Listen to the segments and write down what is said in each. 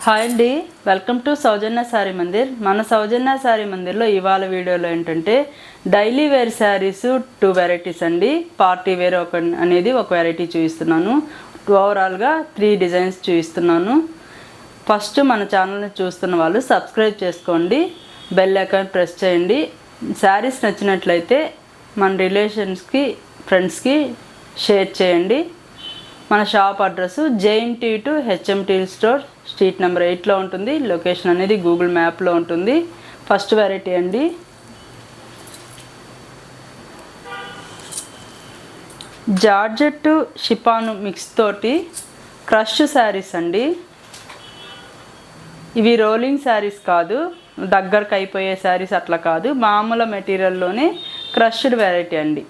Hi అండి, welcome to సౌజన్య శారీ మందిర్. మన సౌజన్య శారీ మందిర్లో ఇవాళ వీడియోలో ఏంటంటే డైలీ వేర్ శారీస్ 2 వెరైటీస్ అండి. పార్టీ వేర్ అనేది ఒక వెరైటీ చూపిస్తున్నాను. ఓవరాల్గా 3 డిజైన్స్ చూపిస్తున్నాను. ఫస్ట్ మన ఛానల్ని చూస్తున్న వాళ్ళు సబ్స్క్రైబ్ చేసుకోండి, బెల్ ఐకాన్ ప్రెస్ చేయండి. శారీస్ నచ్చినట్లయితే మన రిలేషన్స్కి, ఫ్రెండ్స్కి షేర్ చేయండి. మన shop address JNT2 HMT store, street number 8లో ఉంటుంది. లొకేషన్ అనేది గూగుల్ మ్యాప్లో ఉంటుంది. ఫస్ట్ వెరైటీ అండి, జార్జెట్ షిఫాను మిక్స్ తోటి క్రష్ శారీస్ అండి. ఇవి రోలింగ్ శారీస్ కాదు, దగ్గరకు అయిపోయే శారీస్ అట్లా కాదు, మామూలు మెటీరియల్లోనే క్రష్డ్ వెరైటీ అండి.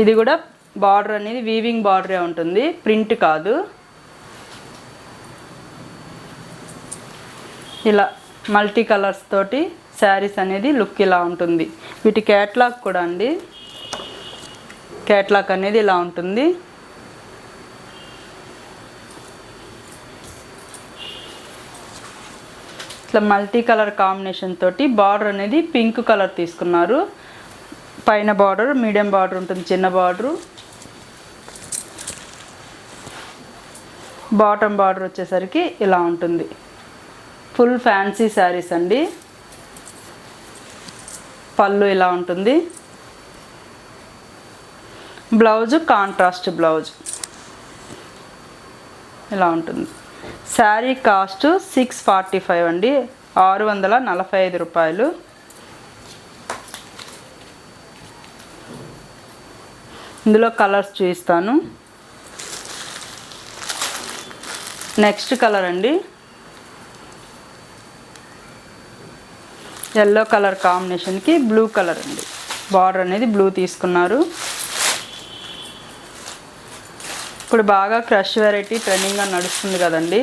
ఇది కూడా బార్డర్ అనేది వీవింగ్ బార్డరే ఉంటుంది, ప్రింట్ కాదు. ఇలా మల్టీ కలర్స్ తోటి శారీస్ అనేది లుక్ ఇలా ఉంటుంది. వీటి క్యాట్లాగ్ కూడా అండి, క్యాట్లాగ్ అనేది ఇలా ఉంటుంది. ఇట్లా మల్టీ కలర్ కాంబినేషన్ తోటి బార్డర్ అనేది పింక్ కలర్ తీసుకున్నారు. పైన బార్డర్ మీడియం బార్డర్ ఉంటుంది, చిన్న బార్డరు. బాటమ్ బార్డర్ వచ్చేసరికి ఇలా ఉంటుంది. ఫుల్ ఫ్యాన్సీ శారీస్ అండి. పళ్ళు ఇలా ఉంటుంది. బ్లౌజు కాంట్రాస్ట్ బ్లౌజ్ ఇలా ఉంటుంది. శారీ కాస్ట్ 645 అండి, 645 రూపాయలు. ఇందులో కలర్స్ చూపిస్తాను. నెక్స్ట్ కలర్ అండి, ఎల్లో కలర్ కాంబినేషన్కి బ్లూ కలర్ అండి. బార్డర్ అనేది బ్లూ తీసుకున్నారు. ఇప్పుడు బాగా క్రష్ వెరైటీ ట్రెండింగ్గా నడుస్తుంది కదండి.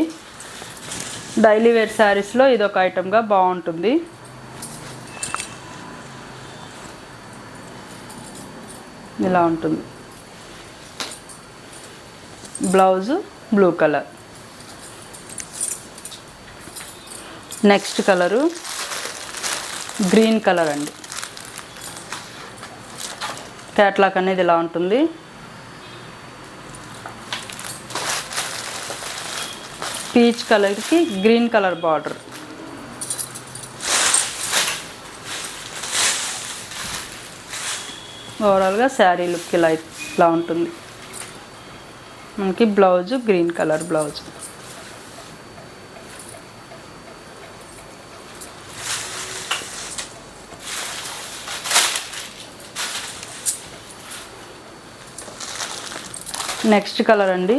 డైలీ వేర్ శారీస్లో ఇదొక ఐటమ్గా బాగుంటుంది. ఇలా ఉంటుంది. Blouse blue colour. Next colour green colour అండి. క్యాట్లాగ్ అనేది ఇలా ఉంటుంది. పీచ్ కలర్కి గ్రీన్ కలర్ బార్డర్. ఓవరాల్గా శారీ లుక్ ఇలా ఉంటుంది. మనకి blouse green colour blouse. Next colour అండి,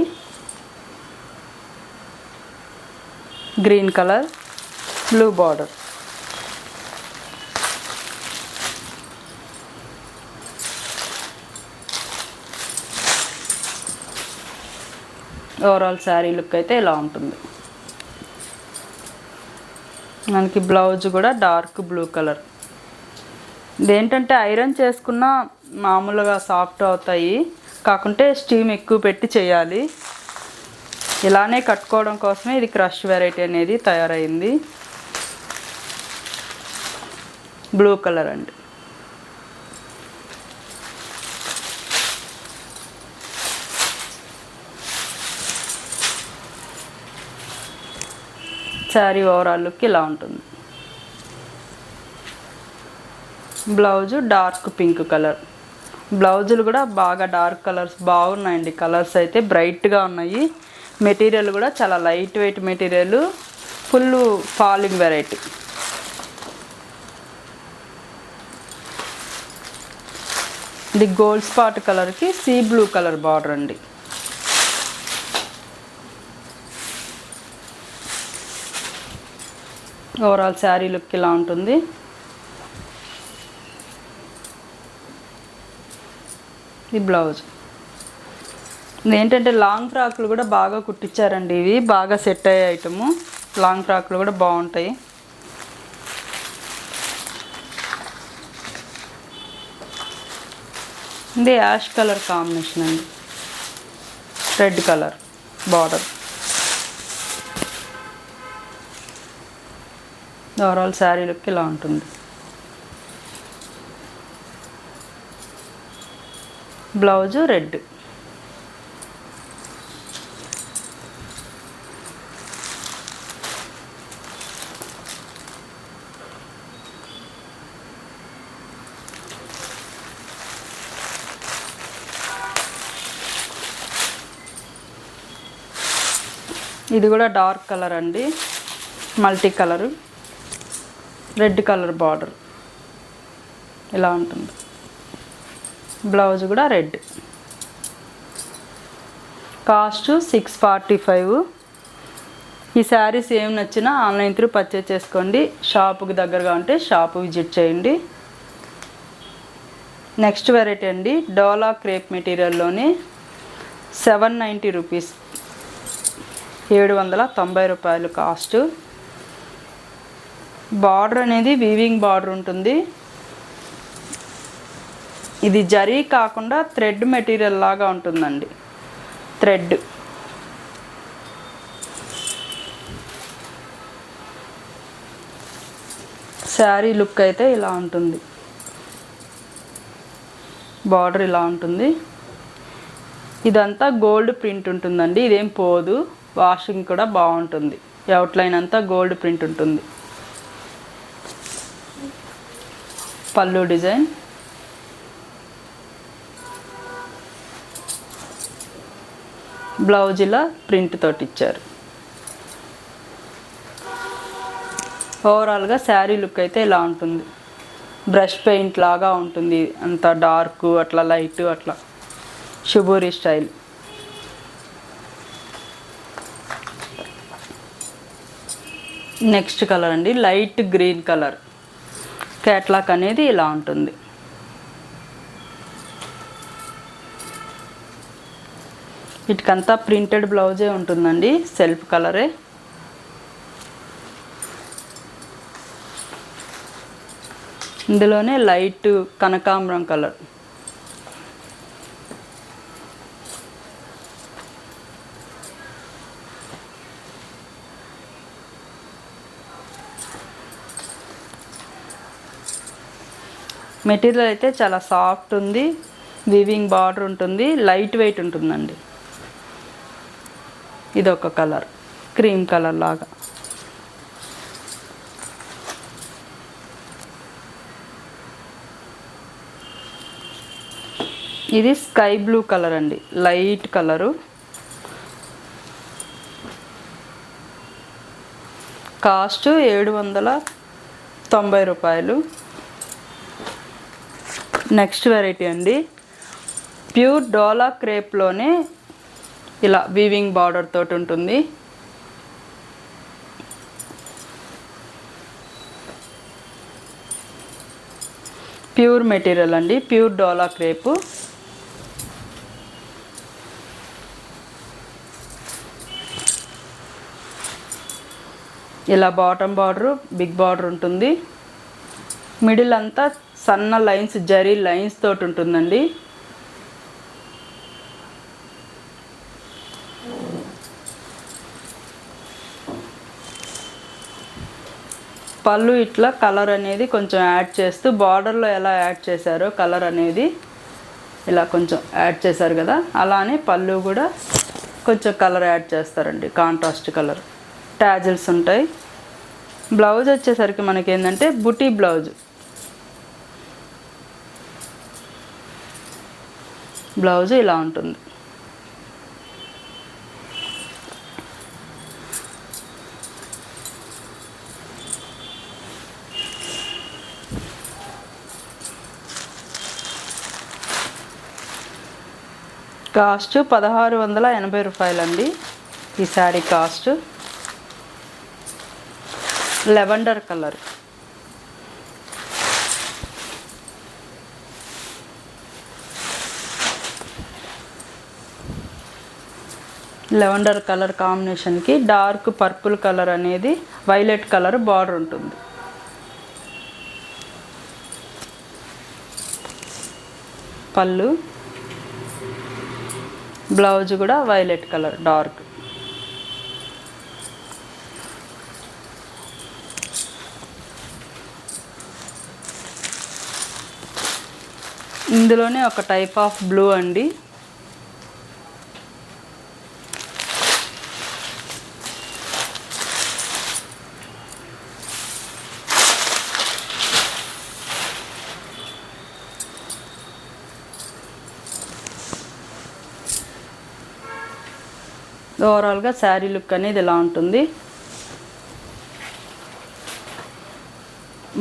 green colour blue border. Overall sari look అయితే ఇలా ఉంటుంది. మనకి బ్లౌజ్ కూడా డార్క్ బ్లూ కలర్. ఇదేంటంటే ఐరన్ చేసుకున్న మామూలుగా సాఫ్ట్ అవుతాయి, కాకుంటే స్టీమ్ ఎక్కువ పెట్టి చేయాలి. ఇలానే కట్టుకోవడం కోసమే ఇది క్రష్ వెరైటీ అనేది తయారైంది. బ్లూ కలర్ అండి. శారీ ఓవరాల్ లుక్ ఇలా ఉంటుంది. Blouse dark pink colour. బ్లౌజులు కూడా బాగా డార్క్ కలర్స్ బాగున్నాయండి. కలర్స్ అయితే బ్రైట్గా ఉన్నాయి. మెటీరియల్ కూడా చాలా light weight material, full falling variety. ఇది గోల్డ్ స్పాట్ కలర్కి సీ బ్లూ కలర్ బార్డర్ అండి. ఓవరాల్ శారీ లుక్ ఇలా ఉంటుంది. ఈ బ్లౌజ్ ఏంటంటే లాంగ్ ఫ్రాక్లు కూడా బాగా కుట్టించారండి. ఇవి బాగా సెట్ అయ్యే ఐటము. లాంగ్ ఫ్రాక్లు కూడా బాగుంటాయి. ఇది యాష్ కలర్ కాంబినేషన్ అండి, red colour border. Overall sari look ఇలా ఉంటుంది. Blouse red. ఇది కూడా డార్క్ కలర్ అండి, multi colour, red colour border ఇలా ఉంటుంది. బ్లౌజ్ కూడా రెడ్. కాస్ట్ 645. ఈ శారీస్ ఏం నచ్చినా ఆన్లైన్ త్రూ పర్చేజ్ చేసుకోండి. షాపుకి దగ్గరగా ఉంటే షాపు విజిట్ చేయండి. నెక్స్ట్ వెరైటీ అండి, డోలా క్రేప్ మెటీరియల్లోని 790 రూపీస్, 790 రూపాయలు కాస్ట్. బార్డర్ అనేది వీవింగ్ బార్డర్ ఉంటుంది. ఇది జరీ కాకుండా థ్రెడ్ మెటీరియల్ లాగా ఉంటుందండి, థ్రెడ్. శారీ లుక్ అయితే ఇలా ఉంటుంది. బార్డర్ ఇలా ఉంటుంది. ఇదంతా గోల్డ్ ప్రింట్ ఉంటుందండి, ఇదేం పోదు. వాషింగ్ కూడా బాగుంటుంది. అవుట్లైన్ అంతా గోల్డ్ ప్రింట్ ఉంటుంది. పళ్ళు డిజైన్. బ్లౌజ్ ఇలా ప్రింట్ తోటి ఇచ్చారు. ఓవరాల్గా శారీ లుక్ అయితే ఇలా ఉంటుంది. బ్రష్ పెయింట్ లాగా ఉంటుంది, అంత డార్క్ అట్లా లైట్ అట్లా షుబూరి స్టైల్. నెక్స్ట్ కలర్ అండి, లైట్ గ్రీన్ కలర్. క్యాట్లాక్ అనేది ఇలా ఉంటుంది. వీటికంతా ప్రింటెడ్ బ్లౌజే ఉంటుందండి, సెల్ఫ్ కలరే. ఇందులోనే లైట్ కనకాంబరం కలర్. మెటీరియల్ అయితే చాలా సాఫ్ట్ ఉంది, వీవింగ్ బార్డర్ ఉంటుంది, లైట్ వెయిట్ ఉంటుందండి. ఇదొక కలర్, క్రీమ్ కలర్ లాగా. ఇది స్కై బ్లూ కలర్ అండి, లైట్ కలరు. కాస్ట్ 790 రూపాయలు. నెక్స్ట్ వెరైటీ అండి, ప్యూర్ డోలా క్రేప్లోనే ఇలా వీవింగ్ బార్డర్ తోటి ఉంటుంది. ప్యూర్ మెటీరియల్ అండి, ప్యూర్ డోలా క్రేపు. ఇలా బాటమ్ బార్డరు బిగ్ బార్డర్ ఉంటుంది. మిడిల్ అంతా సన్న లైన్స్, జరీ లైన్స్ తోటి ఉంటుందండి. పళ్ళు ఇట్లా కలర్ అనేది కొంచెం యాడ్ చేస్తూ, బార్డర్లో ఎలా యాడ్ చేశారో కలర్ అనేది ఇలా కొంచెం యాడ్ చేశారు కదా, అలానే పళ్ళు కూడా కొంచెం కలర్ యాడ్ చేస్తారండి, కాంట్రాస్ట్ కలర్. టాజిల్స్ ఉంటాయి. బ్లౌజ్ వచ్చేసరికి మనకి ఏంటంటే బుటీ బ్లౌజ్. బ్లౌజ్ ఇలా ఉంటుంది. కాస్ట్ 1680 రూపాయలండి ఈ sari cost. Lavender colour. Lavender colour కాంబినేషన్కి డార్క్ పర్పుల్ కలర్ అనేది వైలెట్ కలర్ బార్డర్ ఉంటుంది. పళ్ళు, బ్లౌజ్ కూడా వైలెట్ కలర్ డార్క్. ఇందులోనే ఒక టైప్ ఆఫ్ బ్లూ అండి. ఓవరాల్గా శారీ లుక్ అనేది ఇలా ఉంటుంది.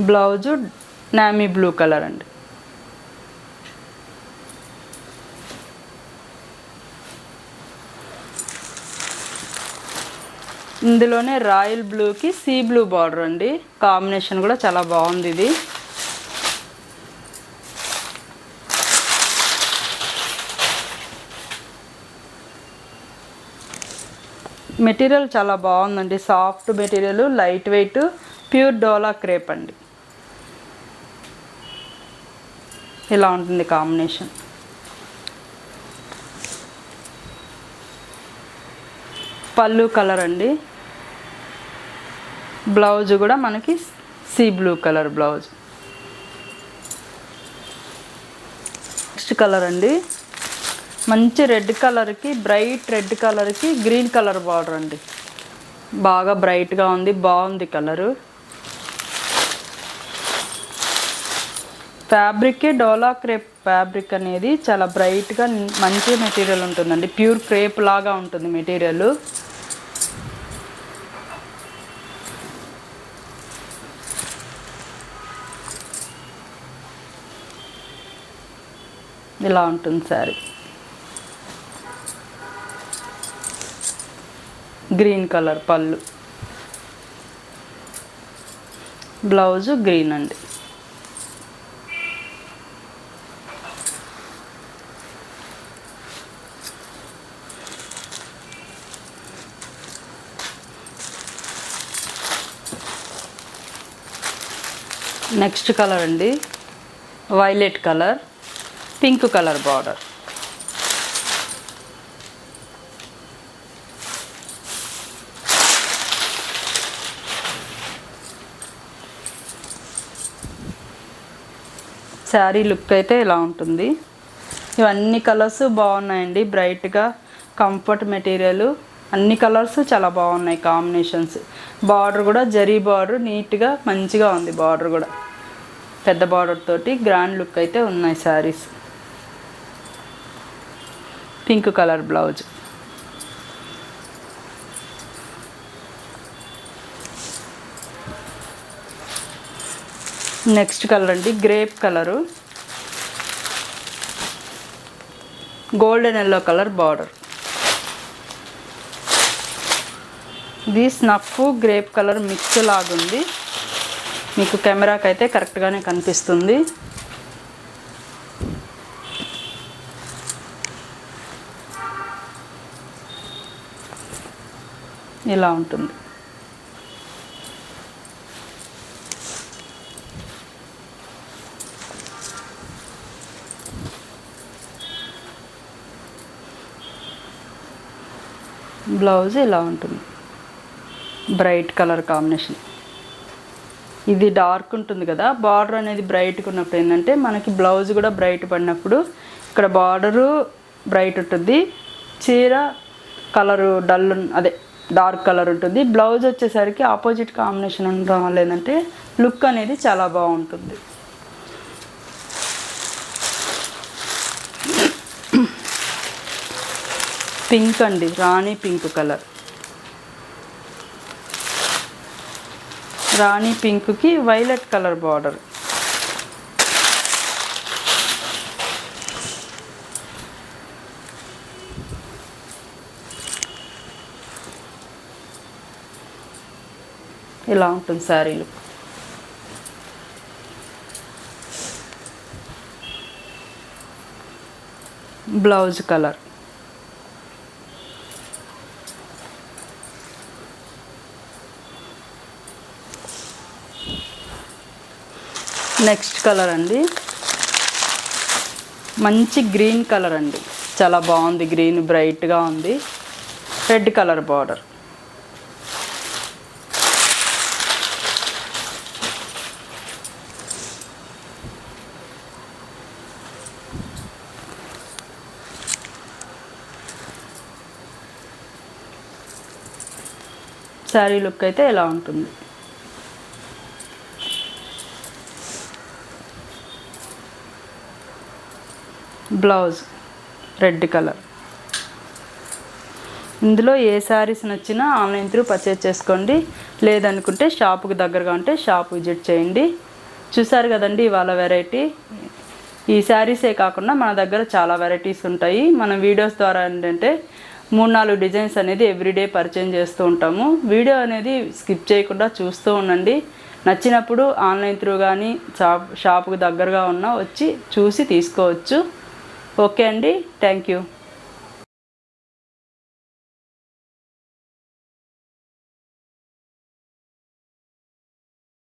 బ్లౌజు నామీ బ్లూ కలర్ అండి. ఇందులోనే రాయల్ బ్లూకి సీ బ్లూ బార్డర్ అండి. కాంబినేషన్ కూడా చాలా బాగుంది ఇది. మెటీరియల్ చాలా బాగుందండి. Soft material, light weight, pure dola crepe అండి. ఇలా ఉంటుంది కాంబినేషన్. పళ్ళు కలర్ అండి. బ్లౌజ్ కూడా మనకి sea blue colour blouse. Next colour అండి, మంచి రెడ్ కలర్కి, బ్రైట్ రెడ్ కలర్కి గ్రీన్ కలర్ బార్డర్ అండి. బాగా బ్రైట్గా ఉంది, బాగుంది కలరు. ఫ్యాబ్రిక్ డోలా క్రేప్ ఫ్యాబ్రిక్ అనేది చాలా బ్రైట్గా మంచి మెటీరియల్ ఉంటుందండి. ప్యూర్ క్రేప్ లాగా ఉంటుంది మెటీరియల్. ఇలా ఉంటుంది శారీ. గ్రీన్ కలర్ పళ్ళు, బ్లౌజు గ్రీన్ అండి. నెక్స్ట్ కలర్ అండి, violet colour, pink colour border. Sari look అయితే ఇలా ఉంటుంది. ఇవన్నీ కలర్స్ బాగున్నాయండి, బ్రైట్గా కంఫర్ట్ మెటీరియల్. అన్ని కలర్స్ చాలా బాగున్నాయి కాంబినేషన్స్. బార్డర్ కూడా జరీ బార్డర్ నీట్గా మంచిగా ఉంది. బార్డర్ కూడా పెద్ద బార్డర్ తోటి గ్రాండ్ లుక్ అయితే ఉన్నాయి saris. Pink colour blouse. Next colour అండి, grape colour, golden yellow colour border. ఇది స్నఫ్ గ్రేప్ కలర్ మిక్స్ లాగుంది. మీకు కెమెరాకి అయితే కరెక్ట్గానే కనిపిస్తుంది. ఇలా ఉంటుంది. బ్లౌజ్ ఇలా ఉంటుంది, బ్రైట్ కలర్ కాంబినేషన్. ఇది డార్క్ ఉంటుంది కదా, బార్డర్ అనేది బ్రైట్గా ఉన్నప్పుడు ఏంటంటే మనకి బ్లౌజ్ కూడా బ్రైట్ పడినప్పుడు ఇక్కడ బార్డరు బ్రైట్ ఉంటుంది, చీర కలరు డల్ అదే డార్క్ కలర్ ఉంటుంది. బ్లౌజ్ వచ్చేసరికి ఆపోజిట్ కాంబినేషన్ ఉండడం వల్ల ఏంటంటే లుక్ అనేది చాలా బాగుంటుంది. పింక్ అండి, రాణి పింక్ కలర్. రాణి పింక్కి వైలెట్ కలర్ బార్డర్. ఇలా ఉంటుంది శారీలు. Blouse colour. నెక్స్ట్ కలర్ అండి, మంచి గ్రీన్ కలర్ అండి, చాలా బాగుంది. గ్రీన్ బ్రైట్గా ఉంది, red colour border. Sari look అయితే ఇలా ఉంటుంది. Blouse red colour. ఇందులో ఏ శారీస్ నచ్చినా ఆన్లైన్ త్రూ పర్చేజ్ చేసుకోండి, లేదనుకుంటే షాపుకి దగ్గరగా ఉంటే షాప్ విజిట్ చేయండి. చూసారు కదండి ఇవాళ వెరైటీ. ఈ శారీసే కాకుండా మన దగ్గర చాలా వెరైటీస్ ఉంటాయి. మనం వీడియోస్ ద్వారా ఏంటంటే 3-4 డిజైన్స్ అనేది ఎవ్రీడే పరిచయం చేస్తూ ఉంటాము. వీడియో అనేది స్కిప్ చేయకుండా చూస్తూ ఉండండి. నచ్చినప్పుడు ఆన్లైన్ త్రూ కానీ షాపుకి దగ్గరగా ఉన్న వచ్చి చూసి తీసుకోవచ్చు. ఓకే అండి, థ్యాంక్ యూ.